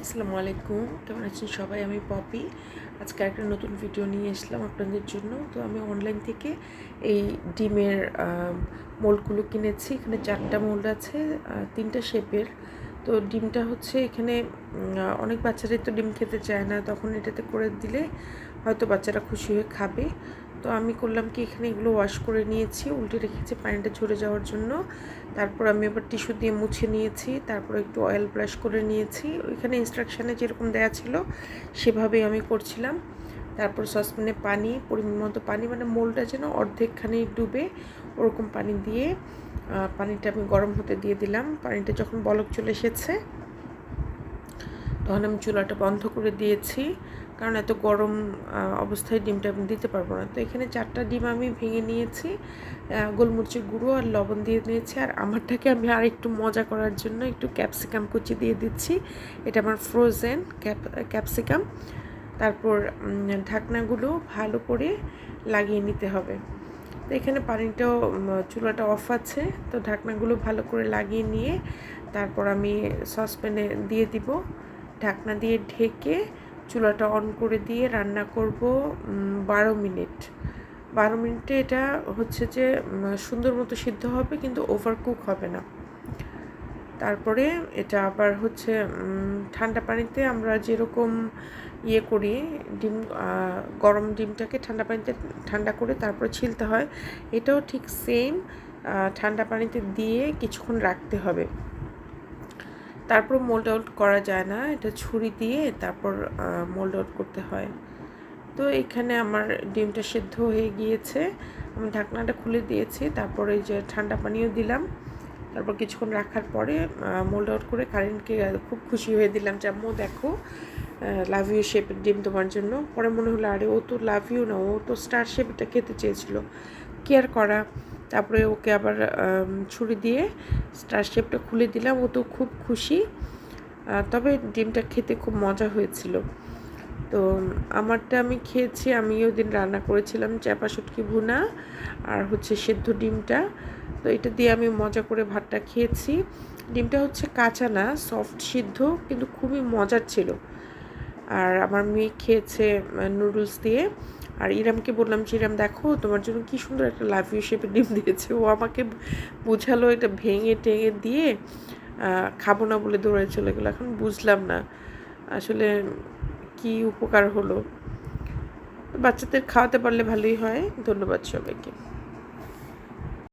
আসসালামু আলাইকুম, কেমন আছেন সবাই? আমি পপি। আজকে একটা নতুন ভিডিও নিয়ে এসলাম আপনাদের জন্য। তো আমি অনলাইন থেকে এই ডিমের মোল্ডগুলো কিনেছি। এখানে 4টা মোল্ড আছে, 3টা শেপের। তো ডিমটা হচ্ছে এখানে অনেক বাচ্চারাই তো ডিম খেতে চায় না, তখন এটাতে করে দিলে হয়তো বাচ্চারা খুশি হয়ে খাবে। তো আমি করলাম কি, এখানে এগুলো ওয়াশ করে নিয়েছি, উল্টে রেখেছি পানিটা ঝরে যাওয়ার জন্য। তারপর আমি আবার টিস্যু দিয়ে মুছে নিয়েছি, তারপর একটু অয়েল ব্রাশ করে নিয়েছি। ওইখানে ইনস্ট্রাকশানে যেরকম দেওয়া ছিল সেভাবেই আমি করছিলাম। তারপর সসপ্যানে পানি, পরিমাণ মতো পানি, মানে মোলটা যেন অর্ধেকখানি ডুবে ওরকম পানি দিয়ে পানিটা আমি গরম হতে দিয়ে দিলাম। পানিটা যখন বলক চলে এসেছে তখন আমি চুলাটা বন্ধ করে দিয়েছি, কারণ এত গরম অবস্থায় ডিমটা আমি দিতে পারবো না। তো এখানে 4টা ডিম আমি ভেঙে নিয়েছি, গোলমরিচের গুঁড়ো আর লবণ দিয়ে নিয়েছি। আর আমারটাকে আমি আর একটু মজা করার জন্য একটু ক্যাপসিকাম কুচি দিয়ে দিচ্ছি। এটা আমার ফ্রোজেন ক্যাপসিকাম। তারপর ঢাকনাগুলো ভালো করে লাগিয়ে নিতে হবে। তো এখানে পানিটাও, চুলাটা অফ আছে, তো ঢাকনাগুলো ভালো করে লাগিয়ে নিয়ে তারপর আমি সসপ্যানে দিয়ে দিব। ঢাকনা দিয়ে ঢেকে চুলাটা অন করে দিয়ে রান্না করব 12 মিনিট। 12 মিনিটে এটা হচ্ছে যে সুন্দর মতো সিদ্ধ হবে, কিন্তু ওভারকুক হবে না। তারপরে এটা আবার হচ্ছে ঠান্ডা পানিতে আমরা যেরকম ইয়ে করি, ডিম গরম ডিমটাকে ঠান্ডা পানিতে ঠান্ডা করে তারপরে ছিলতে হয়, এটাও ঠিক সেম ঠান্ডা পানিতে দিয়ে কিছুক্ষণ রাখতে হবে। তারপর মোল্ড আউট করা যায় না, এটা ছুরি দিয়ে তারপর মোল্ড আউট করতে হয়। তো এখানে আমার ডিমটা সেদ্ধ হয়ে গিয়েছে, আমি ঢাকনাটা খুলে দিয়েছি। তারপর এই যে ঠান্ডা পানিও দিলাম। তারপর কিছুক্ষণ রাখার পরে মোল্ড আউট করে কারেন্টকে খুব খুশি হয়ে দিলাম যে আম্মু দেখো, লাভ ইউ শেপের ডিম তোমার জন্য। পরে মনে হলো আরে ও তো লাভ ইউ না, ও তো স্টার শেপটা খেতে চেয়েছিল, কেয়ার করা। তারপরে ওকে আবার ছুরি দিয়ে স্টার শেপটা খুলে দিলাম, ও তো খুব খুশি। তবে ডিমটা খেতে খুব মজা হয়েছিল। তো আমারটা আমি খেয়েছি, আমি ওই দিন রান্না করেছিলাম চাপা শুটকি ভুনা আর হচ্ছে সেদ্ধ ডিমটা। তো এটা দিয়ে আমি মজা করে ভাতটা খেয়েছি। ডিমটা হচ্ছে কাঁচা না, সফট সিদ্ধ, কিন্তু খুবই মজার ছিল। আর আমার মেয়ে খেয়েছে নুডলস দিয়ে। আর ইরামকে বললাম যে ইরাম দেখো, তোমার জন্য কি সুন্দর একটা লাভ ইউ শেপের ডিম দিয়েছে। ও আমাকে বুঝালো, এটা ভেঙে টেঙে দিয়ে খাবো না বলে দৌড়ে চলে গেলো। এখন বুঝলাম না আসলে কি উপকার হলো। বাচ্চাদের খাওয়াতে পারলে ভালোই হয়। ধন্যবাদ সবাইকে।